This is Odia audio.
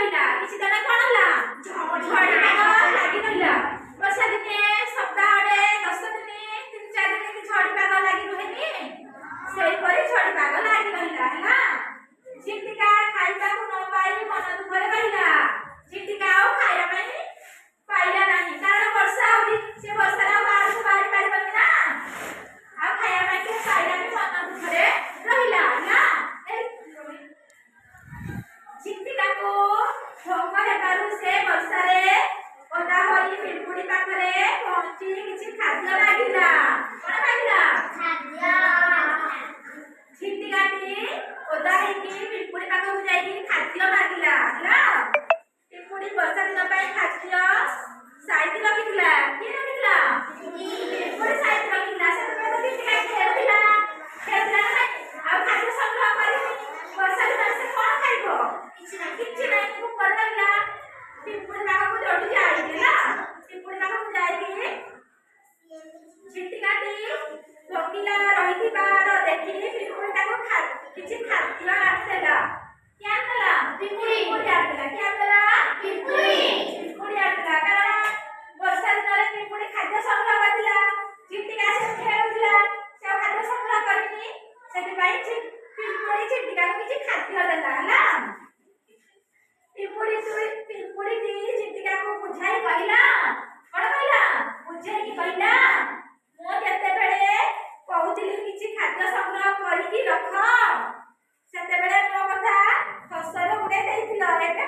ରହିଲା କିଛି ଦିନ କଣ ହେଲା ଝଡ଼ି ପାଗ ଲାଗି ରହିଲା ବର୍ଷା ଦିନେ ସପ୍ତାହରେ 10 ଦିନ 3-4 ଦିନ ଝଡ଼ି ପାଗ ଲାଗି ରୁହେନି ସେଇପରି ଝଡ଼ି ପାଗ ଲାଗି ରହିଲା ହେଲା। ଝିଣ୍ଟିକା ଖାଇବାକୁ ନ ପାଇ ମନ ଦୁଃଖରେ ରହିଲା। ଝିଣ୍ଟିକା ଆଉ ଖାଇବା ପାଇଁ ପାଇଲା ନାହିଁ କାରଣ ବର୍ଷା ହଉଛି ସେ ବର୍ଷାରେ ଆଉ ବାହାରକୁ ବାହାରି ପାରିବନି ନା ଆଉ ଖାଇବା ପାଇଁ ସେ ପାଇଲାନି ମନ ଦୁଃଖରେ ରହିଲା ହେଲା। ଝିଣ୍ଟିକାକୁ ଭୋକ ହେବାରୁ ସେ ବର୍ଷାରେ ଓଦା ହୋଇ ପିମ୍ପୁଡ଼ି ପାଖରେ ପହଞ୍ଚି କିଛି ଖାଦ୍ୟ ମାଗିଲା। କଣ ମାଗିଲା? ଝିଣ୍ଟିକାଟି ଓଦା ହେଇକି ପିମ୍ପୁଡ଼ି ପାଖକୁ ଯାଇକି ଖାଦ୍ୟ ମାଗିଲା ହେଲା। ପିମ୍ପୁଡ଼ି ବର୍ଷା ଦିନ ପାଇଁ ଖାଦ୍ୟ ସାଇତି ରଖିଥିଲା। କିଏ ରଖିଥିଲା? ପିମ୍ପୁଡ଼ି ସାଇତି ରଖିଥିଲା। ସେଥିପାଇଁ ତ ଝିଣ୍ଟିକା ଖେଳୁଥିଲା ନା ନାହିଁ ଆଉ ଖାଦ୍ୟ ସଂଗ୍ରହ କରିକି ବର୍ଷା ଦିନରେ ସେ କଣ ଖାଇବ? କିଛି ନାହିଁ ଭୋକ ଲାଗିଲା ପିମ୍ପୁଡ଼ି ପାଖକୁ ଦୌଡ଼ି ଯାଇଛି ହେଲା। ପିମ୍ପୁଡ଼ି ପାଖକୁ ଯାଇକି ଝିଣ୍ଟିକାଟି ଭୋକିଲା ରହିଥିବାର ଦେଖି ପିମ୍ପୁଡ଼ି ତାକୁ କିଛି ଖାଦ୍ୟ ଆଣିଦେଲା। କିଏ ଆଣିଦେଲା? ପିମ୍ପୁଡ଼ି ଆଣିଦେଲା। କିଏ ଆଣିଦେଲା? ପିମ୍ପୁଡ଼ି ଆଣିଦେଲା କାରଣ ବର୍ଷା ଦିନରେ ପିମ୍ପୁଡ଼ି ଖାଦ୍ୟ ସଂଗ୍ରହ କରିଥିଲା। ଝିଣ୍ଟିକା ସେ ଖେଳୁଥିଲା ସେ ଆଉ ଖାଦ୍ୟ ସଂଗ୍ରହ କରିନି ସେଥିପାଇଁ ପିମ୍ପୁଡ଼ି ଝିଣ୍ଟିକାକୁ କିଛି ଖାଦ୍ୟ ଦେଲା ହେଲା। ପିମ୍ପୁଡ଼ିଟି ଝିଣ୍ଟିକାକୁ ବୁଝାଇ କହିଲା। କଣ କହିଲା? ବୁଝେଇକି କହିଲା ମୁଁ ଯେତେବେଳେ କହୁଥିଲି କିଛି ଖାଦ୍ୟ ସଂଗ୍ରହ କରିକି ରଖ ସେତେବେଳେ ମୋ କଥା ହସରେ ଉଡ଼େଇ ଦେଇଥିଲ ଏବେ